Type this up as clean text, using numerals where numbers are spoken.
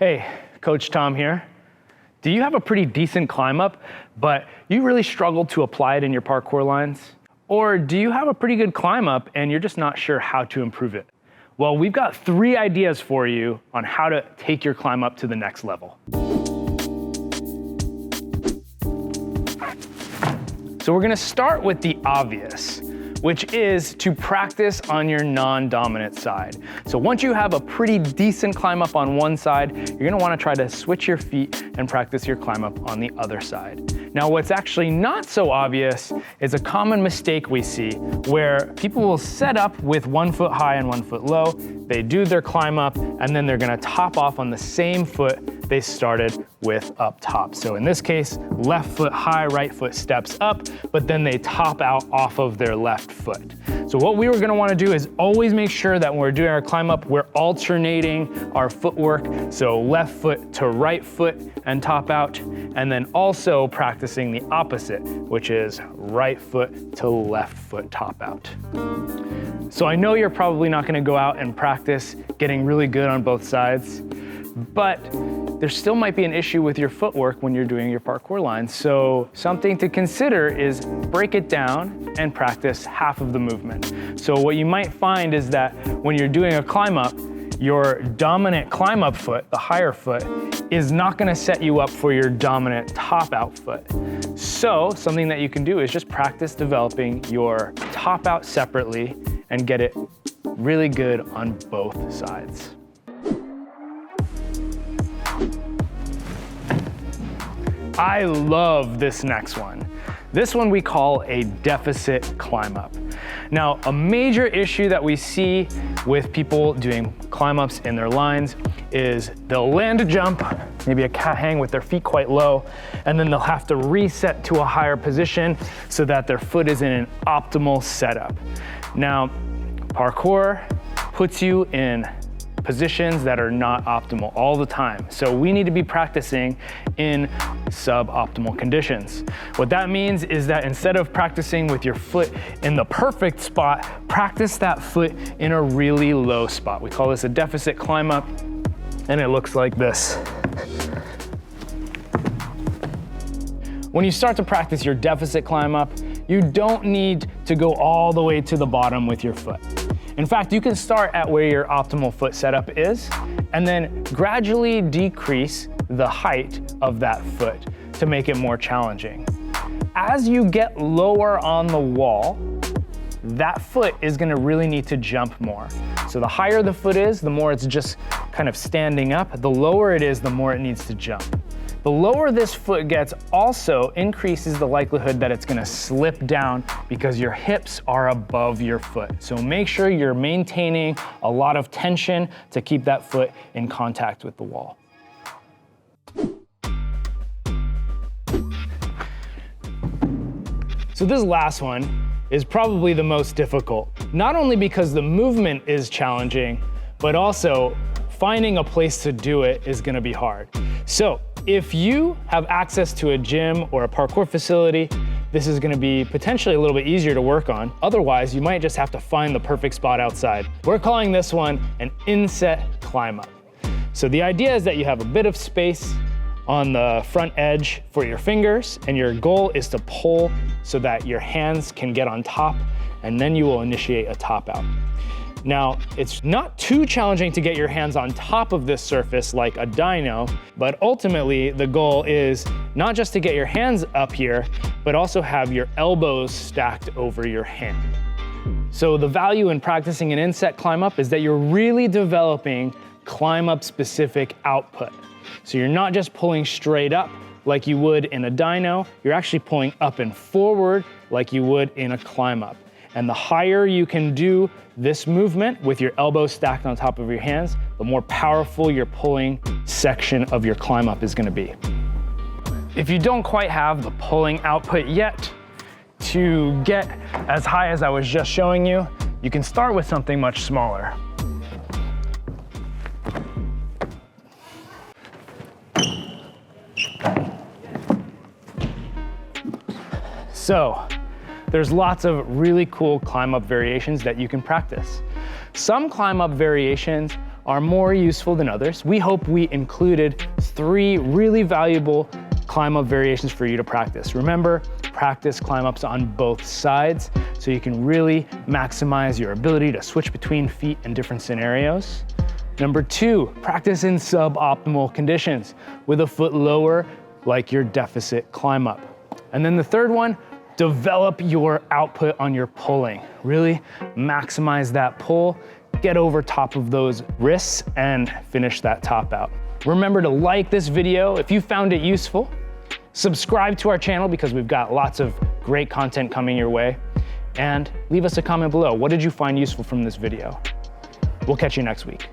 Hey, Coach Tom here. Do you have a pretty decent climb up, but you really struggle to apply it in your parkour lines? Or do you have a pretty good climb up and you're just not sure how to improve it? Well, we've got 3 ideas for you on how to take your climb up to the next level. So we're gonna start with the obvious, which is to practice on your non-dominant side. So once you have a pretty decent climb up on one side, you're gonna wanna try to switch your feet and practice your climb up on the other side. Now, what's actually not so obvious is a common mistake we see where people will set up with 1 foot high and 1 foot low, they do their climb up, and then they're gonna top off on the same foot they started with up top. So in this case, left foot high, right foot steps up, but then they top out off of their left foot. So what we were gonna wanna do is always make sure that when we're doing our climb up, we're alternating our footwork. So left foot to right foot and top out, and then also practicing the opposite, which is right foot to left foot top out. So I know you're probably not gonna go out and practice getting really good on both sides, but there still might be an issue with your footwork when you're doing your parkour lines. So something to consider is break it down and practice half of the movement. So what you might find is that when you're doing a climb up, your dominant climb up foot, the higher foot, is not gonna set you up for your dominant top out foot. So something that you can do is just practice developing your top out separately and get it really good on both sides. I love this next one. This one we call a deficit climb up. Now, a major issue that we see with people doing climb ups in their lines is they'll land a jump, maybe a cat hang with their feet quite low, and then they'll have to reset to a higher position so that their foot is in an optimal setup. Now, parkour puts you in positions that are not optimal all the time. So we need to be practicing in suboptimal conditions. What that means is that instead of practicing with your foot in the perfect spot, practice that foot in a really low spot. We call this a deficit climb up, and it looks like this. When you start to practice your deficit climb up, you don't need to go all the way to the bottom with your foot. In fact, you can start at where your optimal foot setup is and then gradually decrease the height of that foot to make it more challenging. As you get lower on the wall, that foot is gonna really need to jump more. So the higher the foot is, the more it's just kind of standing up. The lower it is, the more it needs to jump. The lower this foot gets also increases the likelihood that it's gonna slip down because your hips are above your foot. So make sure you're maintaining a lot of tension to keep that foot in contact with the wall. So this last one is probably the most difficult, not only because the movement is challenging, but also finding a place to do it is gonna be hard. So if you have access to a gym or a parkour facility, this is gonna be potentially a little bit easier to work on. Otherwise, you might just have to find the perfect spot outside. We're calling this one an inset climb up. So the idea is that you have a bit of space on the front edge for your fingers, and your goal is to pull so that your hands can get on top, and then you will initiate a top out. Now, it's not too challenging to get your hands on top of this surface like a dyno, but ultimately the goal is not just to get your hands up here, but also have your elbows stacked over your hand. So the value in practicing an inset climb up is that you're really developing climb up specific output. So you're not just pulling straight up like you would in a dyno, you're actually pulling up and forward like you would in a climb up. And the higher you can do this movement with your elbows stacked on top of your hands, the more powerful your pulling section of your climb up is gonna be. If you don't quite have the pulling output yet, to get as high as I was just showing you, you can start with something much smaller. So, there's lots of really cool climb up variations that you can practice. Some climb up variations are more useful than others. We hope we included 3 really valuable climb up variations for you to practice. Remember, practice climb ups on both sides so you can really maximize your ability to switch between feet in different scenarios. Number 2, practice in suboptimal conditions with a foot lower, like your deficit climb up. And then the third one, develop your output on your pulling. Really maximize that pull, get over top of those wrists and finish that top out. Remember to like this video if you found it useful. Subscribe to our channel because we've got lots of great content coming your way. And leave us a comment below. What did you find useful from this video? We'll catch you next week.